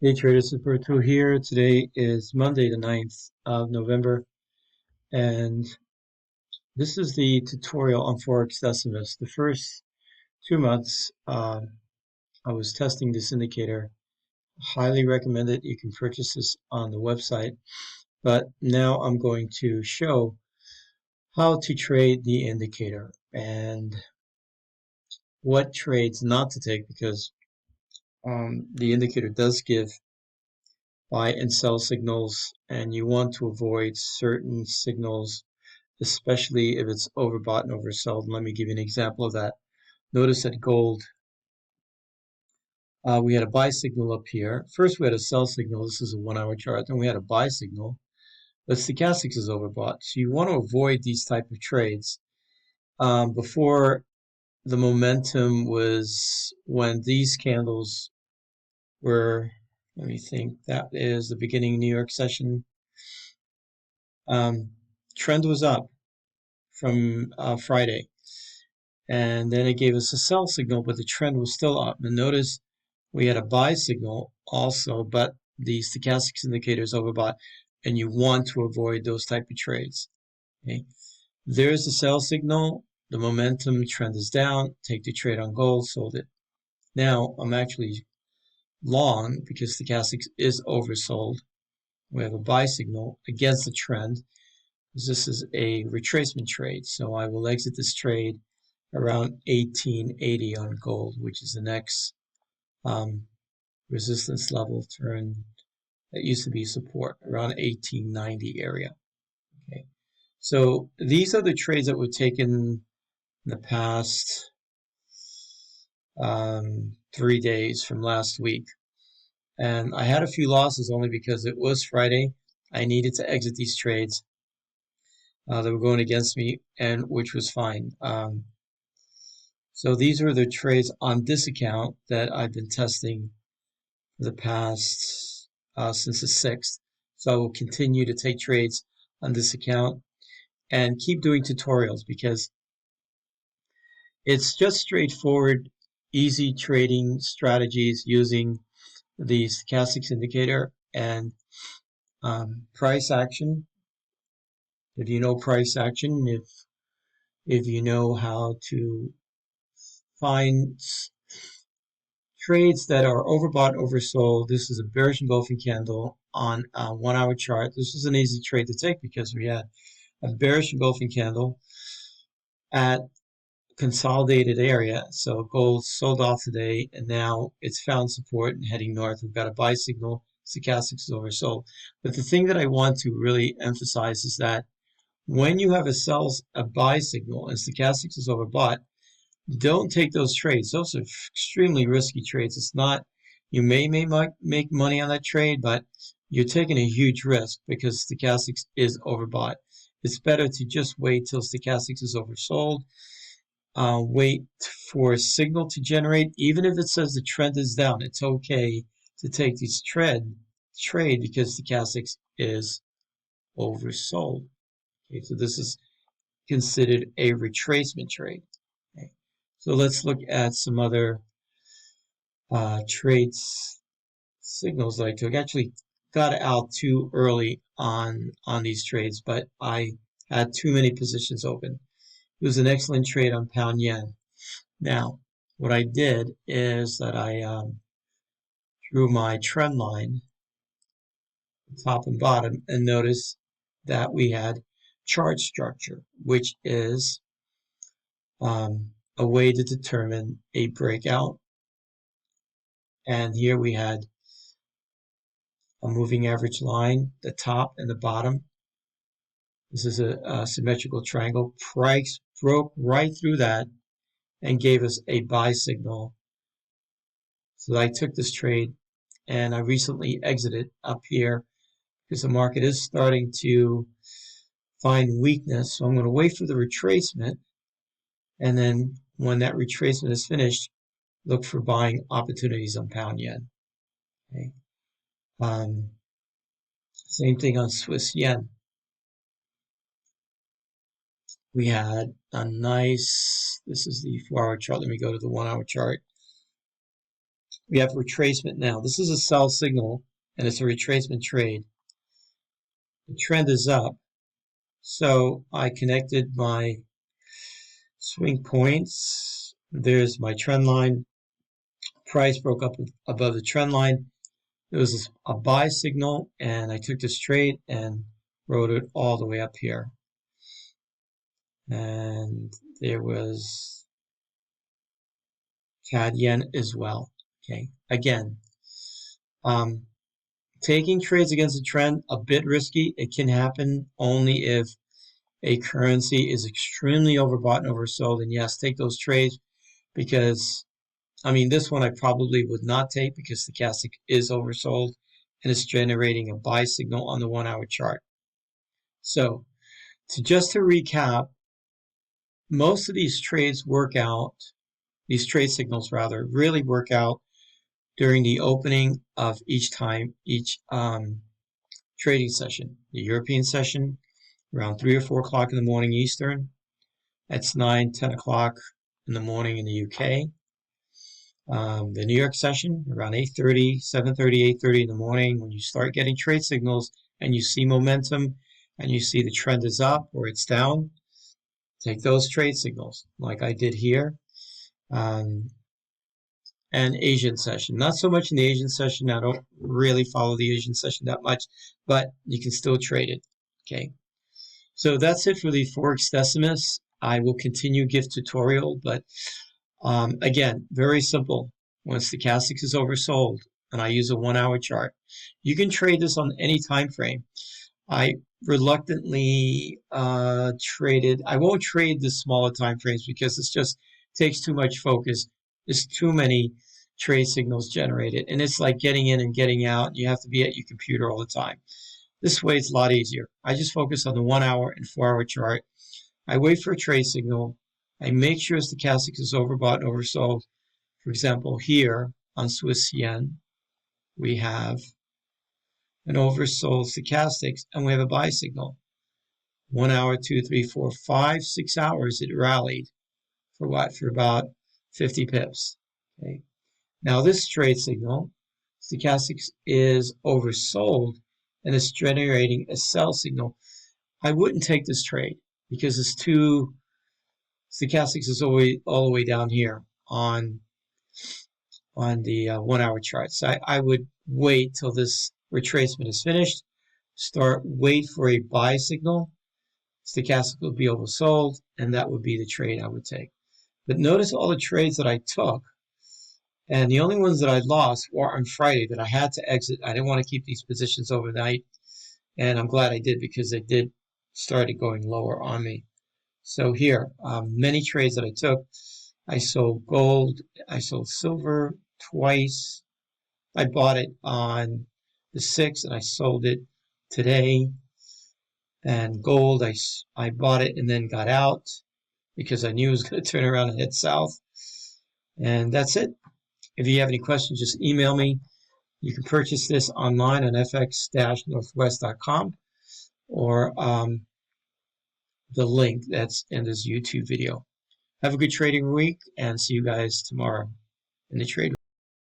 Hey traders, it's Berto here. Today is Monday, the 9th of November, and this is the tutorial on Forex Decimus. The first 2 months, I was testing this indicator. Highly recommend it. You can purchase this on the website, but now I'm going to show how to trade the indicator and what trades not to take because the indicator does give buy and sell signals, and you want to avoid certain signals, especially if it's overbought and oversold. Let me give you an example of that. Notice that gold, we had a buy signal up here. First, we had a sell signal. This is a 1-hour chart. Then we had a buy signal. But stochastics is overbought. So you want to avoid these type of trades. Before the momentum was when these candles were, let me think, that is the beginning New York session. Trend was up from Friday. And then it gave us a sell signal, but the trend was still up. And notice we had a buy signal also, but the stochastics indicator is overbought, and you want to avoid those type of trades. Okay, there's the sell signal. The momentum trend is down. Take the trade on gold, sold it. Now I'm actually long because stochastics is oversold. We have a buy signal against the trend. This is a retracement trade, so I will exit this trade around 1880 on gold, which is the next resistance level turn that used to be support, around 1890 area. Okay, so these are the trades that were taken in the past 3 days from last week. And I had a few losses only because it was Friday. I needed to exit these trades that were going against me, and which was fine. So these are the trades on this account that I've been testing for the past since the 6th. So I will continue to take trades on this account and keep doing tutorials because it's just straightforward, easy trading strategies using the stochastics indicator and price action. If you know price action, if you know how to find trades that are overbought, oversold. This is a bearish engulfing candle on a 1-hour chart. This was an easy trade to take because we had a bearish engulfing candle at consolidated area. So gold sold off today, and now it's found support and heading north. We've got a buy signal. Stochastics is oversold. But the thing that I want to really emphasize is that when you have a buy signal and stochastics is overbought, don't take those trades. Those are extremely risky trades. It's not, you may make money on that trade, but you're taking a huge risk because stochastics is overbought. It's better to just wait till stochastics is oversold. Wait for a signal to generate. Even if it says the trend is down, it's okay to take this trade because stochastics is oversold. Okay, so this is considered a retracement trade. Okay. So let's look at some other trades signals that I took. Actually got out too early on these trades, but I had too many positions open. It was an excellent trade on pound yen. Now, what I did is that I drew my trend line, top and bottom, and notice that we had chart structure, which is a way to determine a breakout. And here we had a moving average line, the top and the bottom. This is a symmetrical triangle. Price broke right through that and gave us a buy signal. So I took this trade and I recently exited up here because the market is starting to find weakness. So I'm going to wait for the retracement, and then when that retracement is finished, look for buying opportunities on pound yen. Okay. Same thing on Swiss yen. We had a nice, this is the 4-hour chart. Let me go to the 1-hour chart. we have retracement now. This is a sell signal, and it's a retracement trade. The trend is up, so I connected my swing points. There's my trend line. Price broke up above the trend line. There was a buy signal, and I took this trade and rode it all the way up here. And there was CAD yen as well. Okay, again, taking trades against the trend, a bit risky. It can happen only if a currency is extremely overbought and oversold. And yes, take those trades, because I mean, this one I probably would not take because the stochastic is oversold and it's generating a buy signal on the 1 hour chart. So just to recap, most of these trades work out, these trade signals rather, really work out during the opening of each trading session. The European session around 3 or 4 o'clock in the morning Eastern. That's 9, 10 o'clock in the morning in the UK. The New York session around 8:30, 7:30, 8:30 in the morning. When you start getting trade signals and you see momentum and you see the trend is up or it's down, take those trade signals like I did here. And Asian session. Not so much in the Asian session. I don't really follow the Asian session that much, but you can still trade it. Okay. So that's it for the Forex Decimus. I will continue gift tutorial, but again, very simple. When stochastics is oversold and I use a 1 hour chart, you can trade this on any time frame. I reluctantly traded. I won't trade the smaller time frames because it just takes too much focus. There's too many trade signals generated, and it's like getting in and getting out. You have to be at your computer all the time. This way it's a lot easier. I just focus on the 1 hour and 4 hour chart. I wait for a trade signal. I make sure stochastics is overbought and oversold. For example, here on Swiss yen, we have an oversold stochastics and we have a buy signal. 1 hour, 2, 3, 4, 5, 6 hours it rallied. For what? For about 50 pips. Okay. Now this trade signal, stochastics is oversold and it's generating a sell signal. I wouldn't take this trade because it's too, stochastics is all the way down here on the 1 hour chart. So I would wait till this retracement is finished, wait for a buy signal. Stochastic will be oversold, and that would be the trade I would take. But notice all the trades that I took, and the only ones that I lost were on Friday that I had to exit. I didn't want to keep these positions overnight, and I'm glad I did because they did started going lower on me. So here, many trades that I took. I sold gold, I sold silver twice. I bought it on the 6th and I sold it today. And gold, I bought it and then got out because I knew it was going to turn around and head south. And that's it. If you have any questions, just email me. You can purchase this online on fx-northwest.com or the link that's in this YouTube video. Have a good trading week and see you guys tomorrow in the trade.